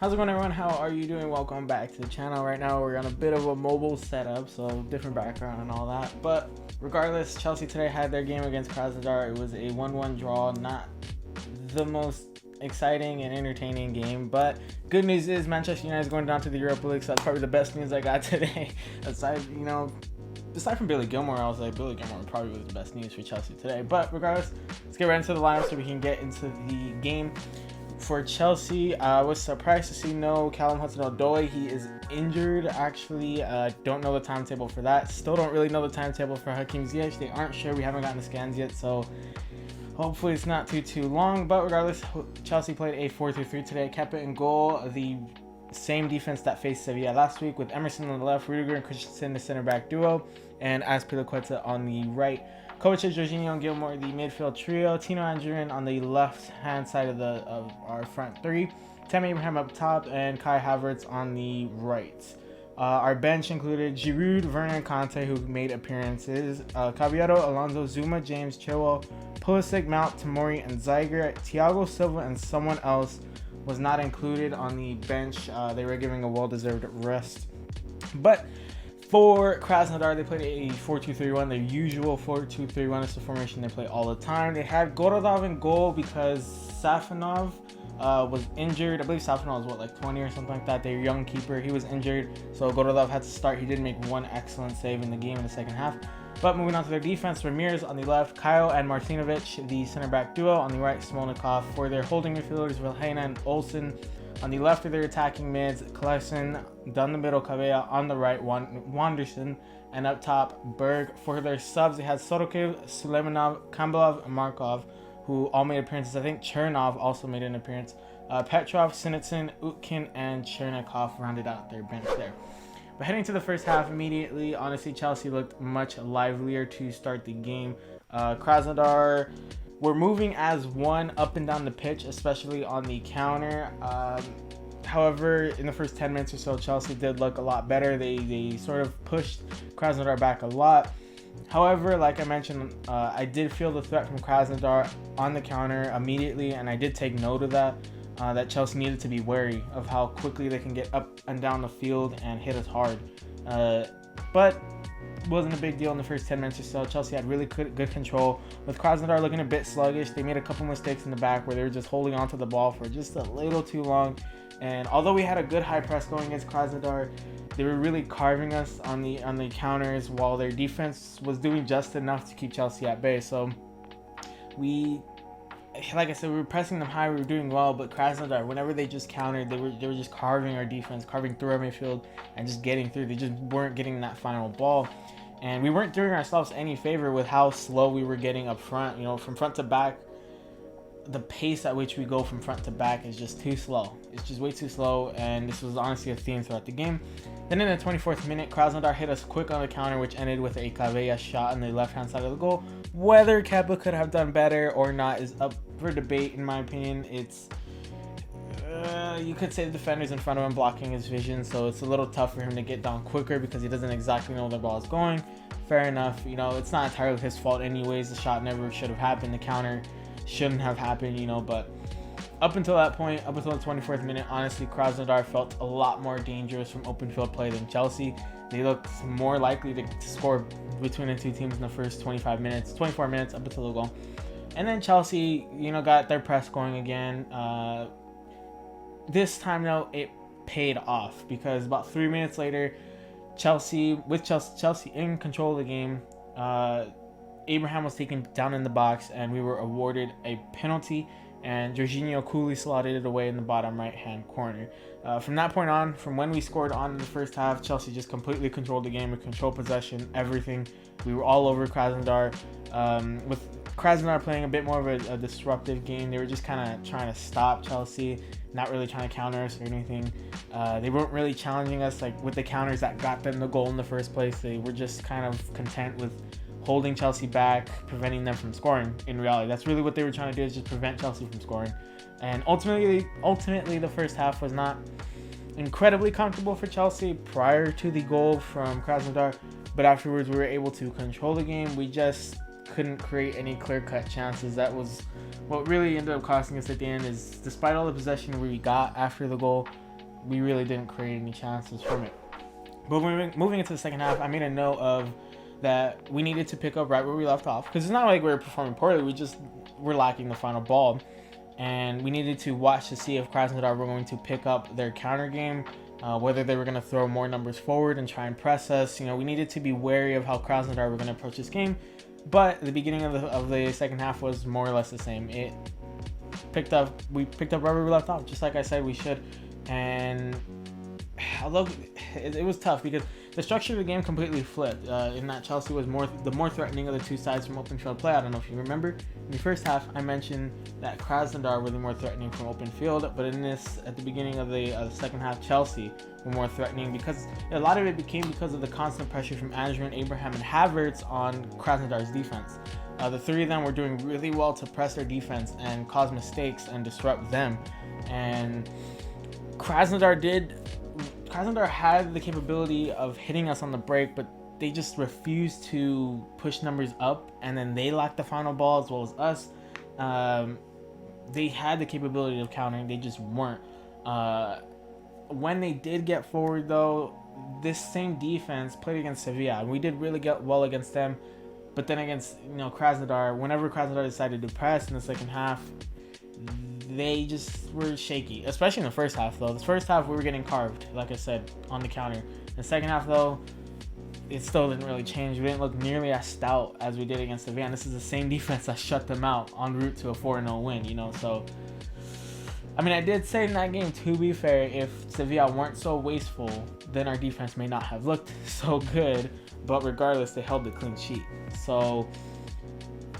How's it going, everyone? How are you doing? Welcome back to the channel. Right now we're on a bit of a mobile setup, so different background and all that, but regardless, Chelsea today had their game against Krasnodar. It was a 1-1 draw, not the most exciting and entertaining game, but good news is Manchester United is going down to the Europa League, so that's probably the best news I got today. Aside from Billy Gilmour, I was like, Billy Gilmour probably was the best news for Chelsea today. But regardless, let's get right into the lineup so we can get into the game. For Chelsea, I was surprised to see no Callum Hudson-Odoi. He is injured, actually. Don't know the timetable for that. Still don't really know the timetable for Hakim Ziyech. They aren't sure. We haven't gotten the scans yet, so hopefully it's not too long. But regardless, Chelsea played a 4-3-3 today. Kept it in goal. The same defense that faced Sevilla last week, with Emerson on the left, Rudiger and Christensen, the center back duo, and Azpilicueta on the right. Kovacic, Jorginho, and Gilmour, the midfield trio. Tino Anjorin on the left-hand side of our front three. Tammy Abraham up top, and Kai Havertz on the right. Our bench included Giroud, Werner, and Conte, who made appearances. Caballero, Alonso, Zuma, James, Chilwell, Pulisic, Mount, Tomori, and Ziger. Thiago Silva and someone else was not included on the bench. They were giving a well-deserved rest. But for Krasnodar, they played a 4-2-3-1, their usual 4-2-3-1 is the formation they play all the time. They had Gorodov in goal because Safonov was injured. I believe Safonov was, like 20 or something like that. Their young keeper, he was injured, so Gorodov had to start. He did make one excellent save in the game in the second half. But moving on to their defense, Ramirez on the left, Kyle and Martinovic, the center back duo. On the right, Smolnikov. For their holding midfielders, Vilhena and Olsen. On the left of their attacking mids, Klaassen. Down the middle, Cabella. On the right, Wanderson. And up top, Berg. For their subs, they had Sorokiv, Suleimanov, Kambalov, and Markov, who all made appearances. I think Chernov also made an appearance. Petrov, Sinitsyn, Utkin, and Chernikov rounded out their bench there. But heading to the first half immediately, honestly, Chelsea looked much livelier to start the game. Krasnodar were moving as one up and down the pitch, especially on the counter. However, in the first 10 minutes or so, Chelsea did look a lot better. They sort of pushed Krasnodar back a lot. However, like I mentioned, I did feel the threat from Krasnodar on the counter immediately, and I did take note of that. That Chelsea needed to be wary of how quickly they can get up and down the field and hit us hard. But it wasn't a big deal in the first 10 minutes or so. Chelsea had really good control, with Krasnodar looking a bit sluggish. They made a couple mistakes in the back where they were just holding on to the ball for just a little too long. And although we had a good high press going against Krasnodar, they were really carving us on the counters, while their defense was doing just enough to keep Chelsea at bay. So like I said, we were pressing them high, we were doing well, but Krasnodar, whenever they just countered, they were just carving our defense, carving through our midfield, and just getting through. They just weren't getting that final ball, and we weren't doing ourselves any favor with how slow we were getting up front. You know, from front to back, the pace at which we go from front to back is just too slow. It's just way too slow, and this was honestly a theme throughout the game. Then in the 24th minute, Krasnodar hit us quick on the counter, which ended with a Cabella shot on the left-hand side of the goal. Whether Kepa could have done better or not is up for debate, in my opinion. It's you could say the defender's in front of him blocking his vision, so it's a little tough for him to get down quicker because he doesn't exactly know where the ball is going. Fair enough. You know, it's not entirely his fault anyways. The shot never should have happened. The counter shouldn't have happened, you know, but up until that point, up until the 24th minute, honestly, Krasnodar felt a lot more dangerous from open field play than Chelsea. They looked more likely to score between the two teams in the first 24 minutes up until the goal. And then Chelsea, you know, got their press going again. This time, though, it paid off because about 3 minutes later, Chelsea in control of the game, Abraham was taken down in the box, and we were awarded a penalty, and Jorginho coolly slotted it away in the bottom right-hand corner. From that point on, from when we scored on in the first half, Chelsea just completely controlled the game. We controlled possession, everything. We were all over Krasnodar. With Krasnodar playing a bit more of a disruptive game, they were just kind of trying to stop Chelsea, not really trying to counter us or anything. They weren't really challenging us like with the counters that got them the goal in the first place. They were just kind of content with holding Chelsea back, preventing them from scoring. In reality, that's really what they were trying to do, is just prevent Chelsea from scoring. And ultimately, the first half was not incredibly comfortable for Chelsea prior to the goal from Krasnodar, but afterwards we were able to control the game. We just couldn't create any clear-cut chances. That was what really ended up costing us at the end, is despite all the possession we got after the goal, we really didn't create any chances from it. But moving into the second half, I made a note of that we needed to pick up right where we left off, because it's not like we were performing poorly. We just were lacking the final ball, and we needed to watch to see if Krasnodar were going to pick up their counter game, whether they were going to throw more numbers forward and try and press us. You know, we needed to be wary of how Krasnodar were going to approach this game. But the beginning of the second half was more or less the same. We picked up right where we left off, just like I said we should. And although it was tough because the structure of the game completely flipped. In that Chelsea was the more threatening of the two sides from open field play. I don't know if you remember, in the first half I mentioned that Krasnodar were the more threatening from open field, but in this, at the beginning of the second half, Chelsea were more threatening, because a lot of it became because of the constant pressure from Andrew, Abraham, and Havertz on Krasnodar's defense. The three of them were doing really well to press their defense and cause mistakes and disrupt them. And Krasnodar had the capability of hitting us on the break, but they just refused to push numbers up, and then they lacked the final ball as well as us. They had the capability of countering, they just weren't. When they did get forward though, this same defense played against Sevilla, and we did really get well against them. But then against, Krasnodar, whenever Krasnodar decided to press in the second half, they just were shaky, especially in the first half though. The first half we were getting carved, like I said, on the counter. The second half though, it still didn't really change. We didn't look nearly as stout as we did against Sevilla. This is the same defense that shut them out en route to a 4-0 win, so I mean, I did say in that game, to be fair, if Sevilla weren't so wasteful, then our defense may not have looked so good, but regardless, they held the clean sheet. So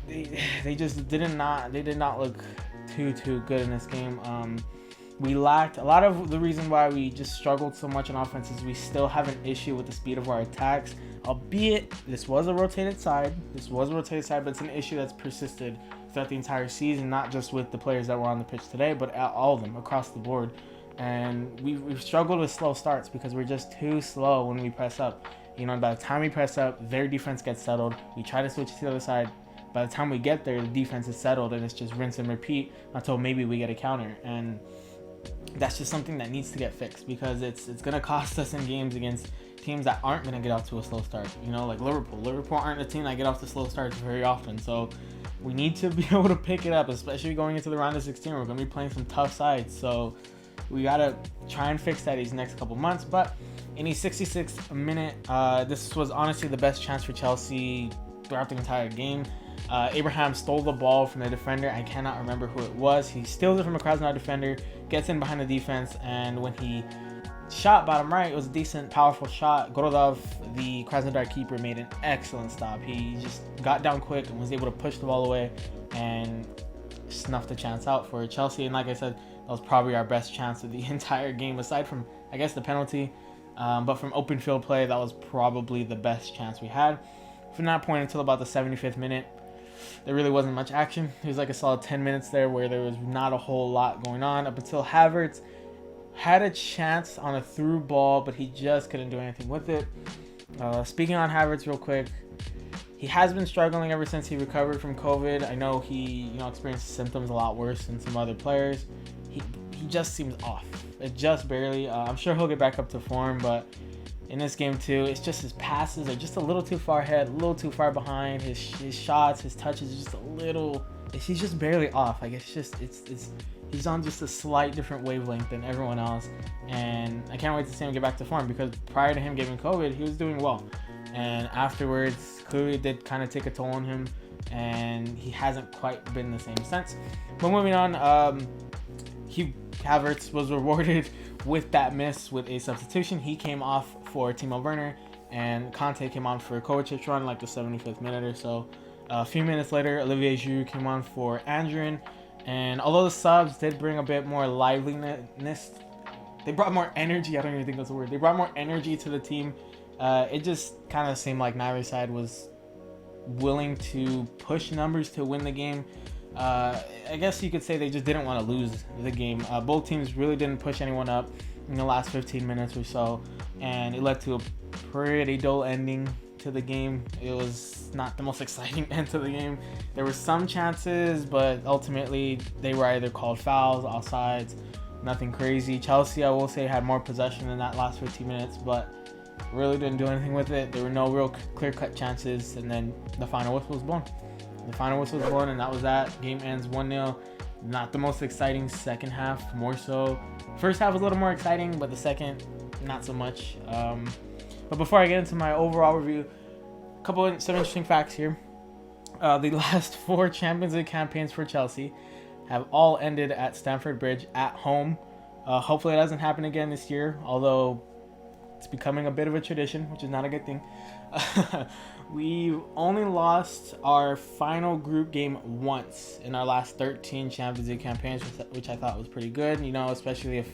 they just did not look too good in this game. We lacked a lot of the reason why we just struggled so much on offense is we still have an issue with the speed of our attacks, albeit this was a rotated side, but it's an issue that's persisted throughout the entire season, not just with the players that were on the pitch today, but all of them across the board. And we've struggled with slow starts because we're just too slow when we press up. By the time we press up, their defense gets settled. We try to switch to the other side. By the time we get there, the defense is settled, and it's just rinse and repeat until maybe we get a counter. And that's just something that needs to get fixed, because it's going to cost us in games against teams that aren't going to get off to a slow start. Like Liverpool. Liverpool aren't a team that get off to slow starts very often. So we need to be able to pick it up, especially going into the round of 16. We're going to be playing some tough sides. So we got to try and fix that these next couple months. But in the 66th minute, this was honestly the best chance for Chelsea throughout the entire game. Abraham stole the ball from the defender. I cannot remember who it was. He steals it from a Krasnodar defender, gets in behind the defense, and when he shot bottom right, it was a decent, powerful shot. Gorodov, the Krasnodar keeper, made an excellent stop. He just got down quick and was able to push the ball away and snuff the chance out for Chelsea. And like I said, that was probably our best chance of the entire game, aside from, I guess, the penalty. But from open field play, that was probably the best chance we had. From that point until about the 75th minute, there really wasn't much action. It was like a solid 10 minutes there where there was not a whole lot going on, up until Havertz had a chance on a through ball, but he just couldn't do anything with it. Speaking on Havertz real quick, he has been struggling ever since he recovered from COVID. I know he experienced symptoms a lot worse than some other players. He just seems off. It just barely. I'm sure he'll get back up to form, but in this game too, it's just his passes are just a little too far ahead, a little too far behind. His shots, his touches, just a little. He's just barely off. Like he's on just a slight different wavelength than everyone else, and I can't wait to see him get back to form, because prior to him getting COVID, he was doing well, and afterwards clearly it did kind of take a toll on him, and he hasn't quite been the same since. But moving on, Havertz was rewarded with that miss with a substitution. He came off for Timo Werner, and Conte came on for Kovacic run like the 75th minute or so. A few minutes later, Olivier Giroud came on for Andrew, and although the subs did bring a bit more liveliness, they brought more energy. I don't even think that's a word. They brought more energy to the team. It just kind of seemed like neither side was willing to push numbers to win the game. I guess you could say they just didn't want to lose the game. Both teams really didn't push anyone up in the last 15 minutes or so, and it led to a pretty dull ending to the game. It was not the most exciting end to the game. There were some chances, but ultimately they were either called fouls, offsides, Nothing crazy. Chelsea, I will say, had more possession in that last 15 minutes, but really didn't do anything with it. There were no real clear-cut chances, and then the final whistle was blown. The final whistle was blown, and that was that. Game ends 1-0. Not the most exciting second half, more so. First half was a little more exciting, but the second, not so much. But before I get into my overall review, some interesting facts here. The last 4 Champions League campaigns for Chelsea have all ended at Stamford Bridge at home. Hopefully it doesn't happen again this year, although it's becoming a bit of a tradition, which is not a good thing. We've only lost our final group game once in our last 13 Champions League campaigns, which I thought was pretty good, especially if,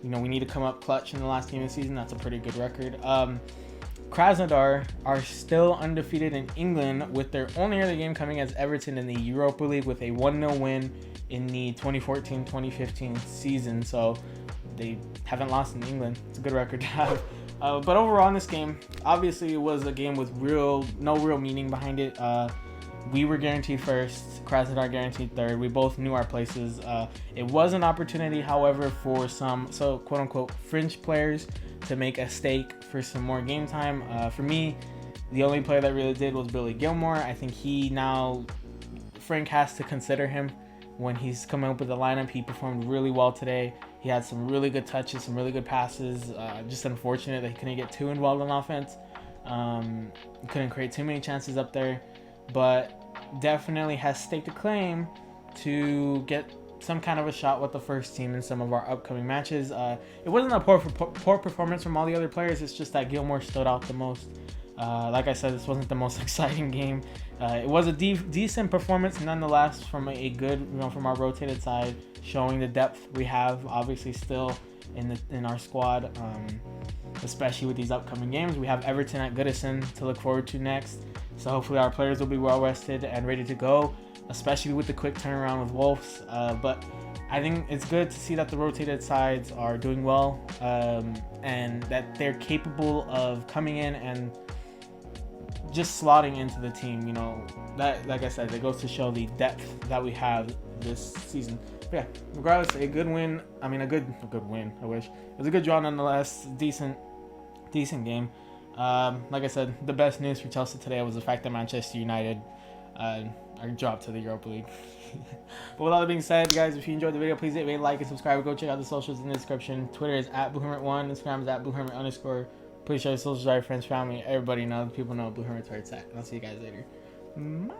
we need to come up clutch in the last game of the season. That's a pretty good record. Krasnodar are still undefeated in England, with their only other game coming as Everton in the Europa League with a 1-0 win in the 2014-2015 season. So they haven't lost in England. It's a good record to have. But overall in this game, obviously it was a game with no real meaning behind it. We were guaranteed first, Krasnodar guaranteed third. We both knew our places. It was an opportunity, however, for some quote-unquote fringe players to make a stake for some more game time. For me, the only player that really did was Billy Gilmour. I think Frank has to consider him when he's coming up with the lineup. He performed really well today. He had some really good touches, some really good passes. Just unfortunate that he couldn't get too involved in offense. He couldn't create too many chances up there, but definitely has staked a claim to get some kind of a shot with the first team in some of our upcoming matches. It wasn't a poor performance from all the other players. It's just that Gilmour stood out the most. Like I said, this wasn't the most exciting game. It was a decent performance nonetheless from a good, from our rotated side, showing the depth we have obviously still in our squad, especially with these upcoming games. We have Everton at Goodison to look forward to next, so hopefully our players will be well rested and ready to go, especially with the quick turnaround with Wolves. But I think it's good to see that the rotated sides are doing well, and that they're capable of coming in and just slotting into the team. That, like I said, it goes to show the depth that we have this season. But yeah, regardless, a good win. I mean, a good win. I wish it was a good draw nonetheless. Decent game. Like I said, the best news for Chelsea today was the fact that Manchester United are dropped to the Europa League. But with all that being said, guys, if you enjoyed the video, please hit like and subscribe. Go check out the socials in the description. Twitter is @BlueHermit1. Instagram is @BlueHermit_. Please share your socials with your friends, family, everybody know. People know Blue Hermit's where it's at. And I'll see you guys later. Bye.